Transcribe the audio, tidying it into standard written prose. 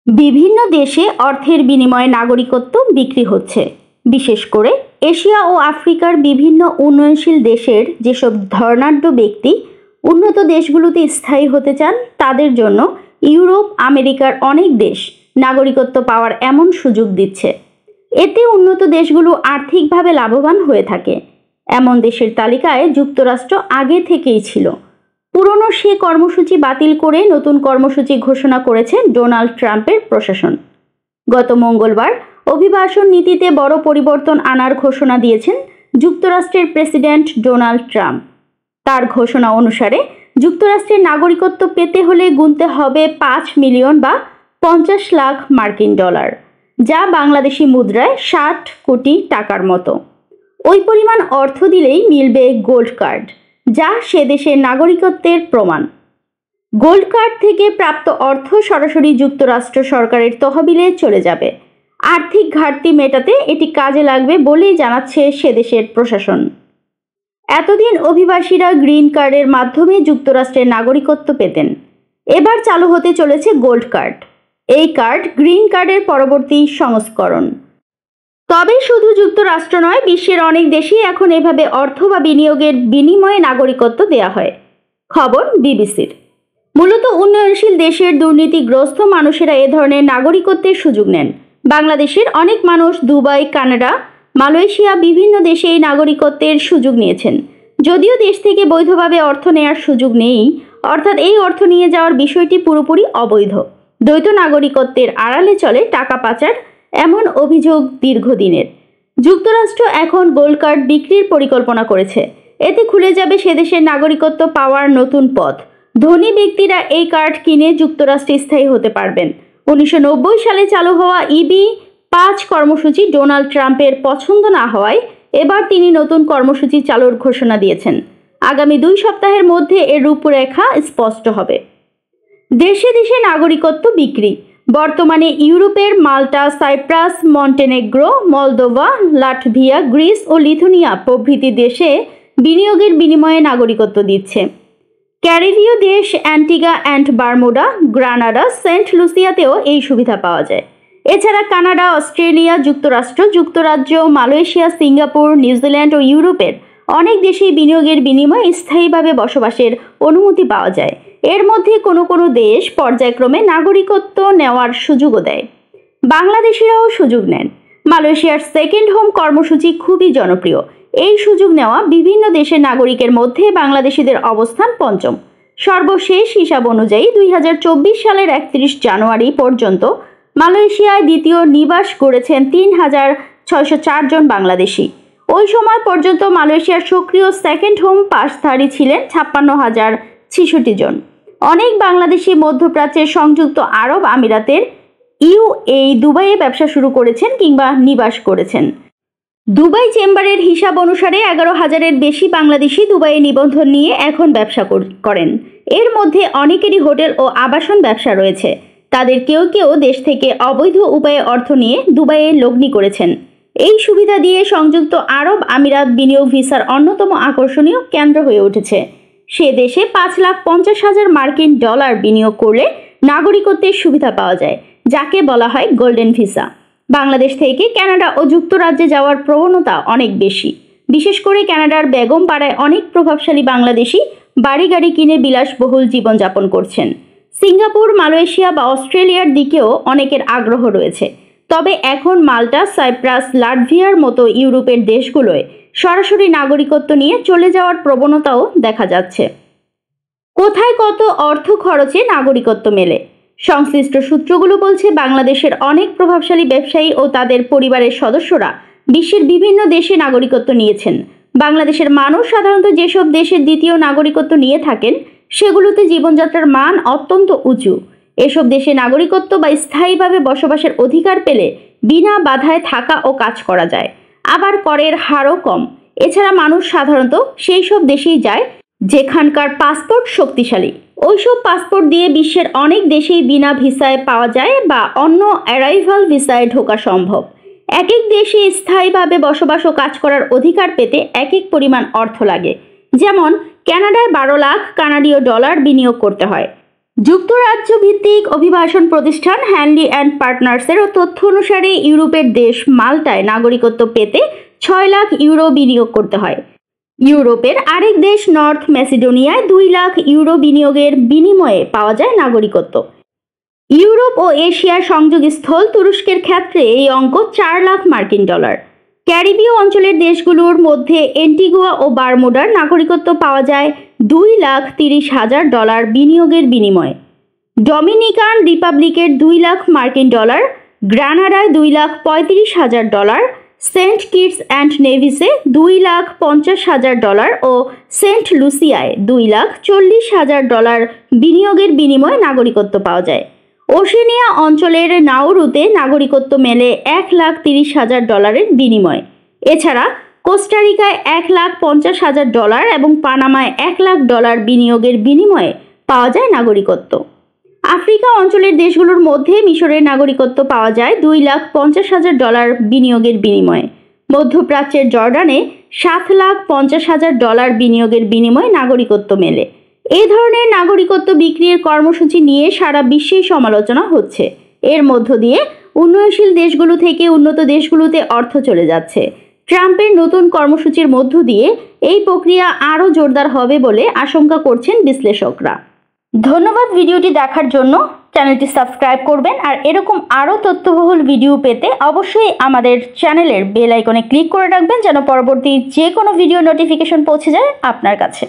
বিভিন্ন দেশে অর্থের বিনিময়ে নাগরিকত্ব বিক্রি হচ্ছে। বিশেষ করে এশিয়া ও আফ্রিকার বিভিন্ন উন্নয়নশীল দেশের যেসব ধনাঢ্য ব্যক্তি উন্নত দেশগুলোতে স্থায়ী হতে চান, তাদের জন্য ইউরোপ, আমেরিকার অনেক দেশ নাগরিকত্ব পাওয়ার এমন সুযোগ দিচ্ছে। এতে উন্নত দেশগুলো আর্থিকভাবে লাভবান হয়ে থাকে। এমন দেশের তালিকায় যুক্তরাষ্ট্র আগে থেকেই ছিল। পুরনো সে কর্মসূচি বাতিল করে নতুন কর্মসূচি ঘোষণা করেছে ডোনাল্ড ট্রাম্পের প্রশাসন। গত মঙ্গলবার অভিবাসন নীতিতে বড় পরিবর্তন আনার ঘোষণা দিয়েছেন যুক্তরাষ্ট্রের প্রেসিডেন্ট ডোনাল্ড ট্রাম্প। তার ঘোষণা অনুসারে যুক্তরাষ্ট্রের নাগরিকত্ব পেতে হলে গুনতে হবে 5 মিলিয়ন বা 50 লাখ মার্কিন ডলার, যা বাংলাদেশি মুদ্রায় 60 কোটি টাকার মতো। ওই পরিমাণ অর্থ দিলেই মিলবে গোল্ড কার্ড, যা সে দেশের নাগরিকত্বের প্রমাণ। গোল্ড কার্ড থেকে প্রাপ্ত অর্থ সরাসরি যুক্তরাষ্ট্র সরকারের তহবিলে চলে যাবে। আর্থিক ঘাটতি মেটাতে এটি কাজে লাগবে বলেই জানাচ্ছে সে দেশের প্রশাসন। এতদিন অভিবাসীরা গ্রিন কার্ডের মাধ্যমে যুক্তরাষ্ট্রের নাগরিকত্ব পেতেন। এবার চালু হতে চলেছে গোল্ড কার্ড। এই কার্ড গ্রিন কার্ডের পরবর্তী সংস্করণ। তবে শুধু যুক্তরাষ্ট্র নয়, বিশ্বের অনেক দেশেই এখন এভাবে অর্থ বা বিনিয়োগের বিনিময়ে নাগরিকত্ব দেয়া হয়। খবর বিবিসির। মূলত উন্নয়নশীল দেশের দুর্নীতিগ্রস্ত মানুষেরা এ ধরনের নাগরিকত্বের সুযোগ নেন। বাংলাদেশের অনেক মানুষ দুবাই, কানাডা, মালয়েশিয়া বিভিন্ন দেশে এই নাগরিকত্বের সুযোগ নিয়েছেন। যদিও দেশ থেকে বৈধভাবে অর্থ নেয়ার সুযোগ নেই, অর্থাৎ এই অর্থ নিয়ে যাওয়ার বিষয়টি পুরোপুরি অবৈধ। দ্বৈত নাগরিকত্বের আড়ালে চলে টাকা পাচার, এমন অভিযোগ দীর্ঘদিনের। যুক্তরাষ্ট্র এখন গোল্ড কার্ড বিক্রির পরিকল্পনা করেছে। এতে খুলে যাবে সে দেশের নাগরিকত্ব পাওয়ার নতুন পথ। ধনী ব্যক্তিরা এই কার্ড কিনে যুক্তরাষ্ট্রে স্থায়ী হতে পারবেন। 1990 সালে চালু হওয়া EB-5 কর্মসূচি ডোনাল্ড ট্রাম্পের পছন্দ না হওয়ায় এবার তিনি নতুন কর্মসূচি চালুর ঘোষণা দিয়েছেন। আগামী 2 সপ্তাহের মধ্যে এর রূপরেখা স্পষ্ট হবে। দেশে দেশে নাগরিকত্ব বিক্রি। বর্তমানে ইউরোপের Malta, Cyprus, Montenegro, Moldova, Latvia, Greece ও লিথুনিয়া প্রভৃতি দেশে বিনিয়োগের বিনিময়ে নাগরিকত্ব দিচ্ছে। ক্যারিবীয় দেশ Antigua and Bermuda, Grenada, Saint লুসিয়াতেও এই সুবিধা পাওয়া যায়। এছাড়া কানাডা, অস্ট্রেলিয়া, যুক্তরাষ্ট্র, যুক্তরাজ্য, মালয়েশিয়া, সিঙ্গাপুর, নিউজিল্যান্ড ও ইউরোপের অনেক দেশেই বিনিয়োগের বিনিময়ে স্থায়ীভাবে বসবাসের অনুমতি পাওয়া যায়। এর মধ্যে কোনো কোনো দেশ পর্যায়ক্রমে নাগরিকত্ব নেওয়ার সুযোগও দেয়। বাংলাদেশিরাও সুযোগ নেন। মালয়েশিয়ার সেকেন্ড হোম কর্মসূচি খুবই জনপ্রিয়। এই সুযোগ নেওয়া বিভিন্ন দেশের নাগরিকের মধ্যে বাংলাদেশিদের অবস্থান পঞ্চম। সর্বশেষ হিসাব অনুযায়ী 2024 সালের 31 জানুয়ারি পর্যন্ত মালয়েশিয়ায় দ্বিতীয় নিবাস গড়েছেন 3604 জন বাংলাদেশি। ওই সময় পর্যন্ত মালয়েশিয়ার সক্রিয় সেকেন্ড হোম পাসধারী ছিলেন 56,066 জন। অনেক বাংলাদেশি মধ্যপ্রাচ্যের সংযুক্ত আরব আমিরাতের UAE, দুবাইয়ে ব্যবসা শুরু করেছেন কিংবা নিবাস করেছেন। দুবাই চেম্বারের হিসাব অনুসারে 11,000-এর বেশি বাংলাদেশি দুবাইয়ে নিবন্ধন নিয়ে এখন ব্যবসা করেন। এর মধ্যে অনেকেরই হোটেল ও আবাসন ব্যবসা রয়েছে। তাদের কেউ কেউ দেশ থেকে অবৈধ উপায়ে অর্থ নিয়ে দুবাইয়ে লগ্নি করেছেন। এই সুবিধা দিয়ে সংযুক্ত আরব আমিরাত বিনিয়োগ ভিসার অন্যতম আকর্ষণীয় কেন্দ্র হয়ে উঠেছে। সে দেশে 5,50,000 মার্কিন ডলার বিনিয়োগ করলে নাগরিকত্বের সুবিধা পাওয়া যায়, যাকে বলা হয় গোল্ডেন ভিসা। বাংলাদেশ থেকে কানাডা ও যুক্তরাজ্যে যাওয়ার প্রবণতা অনেক বেশি। বিশেষ করে কানাডার বেগমপাড়ায় অনেক প্রভাবশালী বাংলাদেশি বাড়ি গাড়ি কিনে বিলাসবহুল জীবনযাপন করছেন। সিঙ্গাপুর, মালয়েশিয়া বা অস্ট্রেলিয়ার দিকেও অনেকের আগ্রহ রয়েছে। তবে এখন মাল্টা, সাইপ্রাস, লাটভিয়ার মতো ইউরোপের দেশগুলোয় সরাসরি নাগরিকত্ব নিয়ে চলে যাওয়ার প্রবণতাও দেখা যাচ্ছে। কোথায় কত অর্থ খরচে নাগরিকত্ব মেলে? সংশ্লিষ্ট সূত্রগুলো বলছে, বাংলাদেশের অনেক প্রভাবশালী ব্যবসায়ী ও তাদের পরিবারের সদস্যরা বিশ্বের বিভিন্ন দেশে নাগরিকত্ব নিয়েছেন। বাংলাদেশের মানুষ সাধারণত যেসব দেশের দ্বিতীয় নাগরিকত্ব নিয়ে থাকেন, সেগুলোতে জীবনযাত্রার মান অত্যন্ত উঁচু। এসব দেশে নাগরিকত্ব বা স্থায়ীভাবে বসবাসের অধিকার পেলে বিনা বাধায় থাকা ও কাজ করা যায়, আবার করের হারও কম। এছাড়া মানুষ সাধারণত সেই সব দেশেই যায় যেখানকার পাসপোর্ট শক্তিশালী। ওইসব পাসপোর্ট দিয়ে বিশ্বের অনেক দেশেই বিনা ভিসায় পাওয়া যায় বা অন্য অ্যারাইভাল ভিসায় ঢোকা সম্ভব। এক এক দেশে স্থায়ীভাবে বসবাস ও কাজ করার অধিকার পেতে এক এক পরিমাণ অর্থ লাগে। যেমন কানাডায় 12 লাখ কানাডীয় ডলার বিনিয়োগ করতে হয়। যুক্তরাজ্য ভিত্তিক অভিবাসন প্রতিষ্ঠান হ্যানলি অ্যান্ড পার্টনার্সের তথ্য অনুসারে ইউরোপের দেশ মাল্টায় নাগরিকত্ব পেতে 6 লাখ ইউরো বিনিয়োগ করতে হয়। ইউরোপের আরেক দেশ নর্থ ম্যাসিডোনিয়ায় 2 লাখ ইউরো বিনিয়োগের বিনিময়ে পাওয়া যায় নাগরিকত্ব। ইউরোপ ও এশিয়ার সংযোগস্থল তুরস্কের ক্ষেত্রে এই অঙ্ক 4 লাখ মার্কিন ডলার। ক্যারিবীয় অঞ্চলের দেশগুলোর মধ্যে এন্টিগুয়া ও বারমুডার নাগরিকত্ব পাওয়া যায় $2,30,000 বিনিয়োগের বিনিময়ে। ডমিনিকান রিপাবলিকের 2 লাখ মার্কিন ডলার, গ্রানাডায় $2,35,000, সেন্ট কিটস অ্যান্ড নেভিসে $2,50,000 ও সেন্ট লুসিয়ায় $2,40,000 বিনিয়োগের বিনিময়ে নাগরিকত্ব পাওয়া যায়। ওশেনিয়া অঞ্চলের নাউরুতে নাগরিকত্ব মেলে $1,30,000 বিনিময়ে। এছাড়া কোস্টারিকায় $1,50,000 এবং পানামায় $1,00,000 বিনিয়োগের বিনিময়ে পাওয়া যায় নাগরিকত্ব। আফ্রিকা অঞ্চলের দেশগুলোর মধ্যে মিশরের নাগরিকত্ব পাওয়া যায় $2,50,000 বিনিয়োগের বিনিময়ে। মধ্যপ্রাচ্যের জর্ডানে $7,50,000 বিনিয়োগের বিনিময়ে নাগরিকত্ব মেলে। এই ধরনের নাগরিকত্ব বিক্রির কর্মসূচি নিয়ে সারা বিশ্বেই সমালোচনা হচ্ছে। এর মধ্য দিয়ে উন্নয়নশীল দেশগুলো থেকে উন্নত দেশগুলোতে অর্থ চলে যাচ্ছে। ট্রাম্পের নতুন কর্মসূচির মধ্য দিয়ে এই প্রক্রিয়া আরও জোরদার হবে বলে আশঙ্কা করছেন বিশ্লেষকরা। ধন্যবাদ ভিডিওটি দেখার জন্য। চ্যানেলটি সাবস্ক্রাইব করবেন আর এরকম আরও তথ্যবহুল ভিডিও পেতে অবশ্যই আমাদের চ্যানেলের বেল আইকনে ক্লিক করে রাখবেন যেন পরবর্তী যে কোনো ভিডিও নোটিফিকেশন পৌঁছে যায় আপনার কাছে।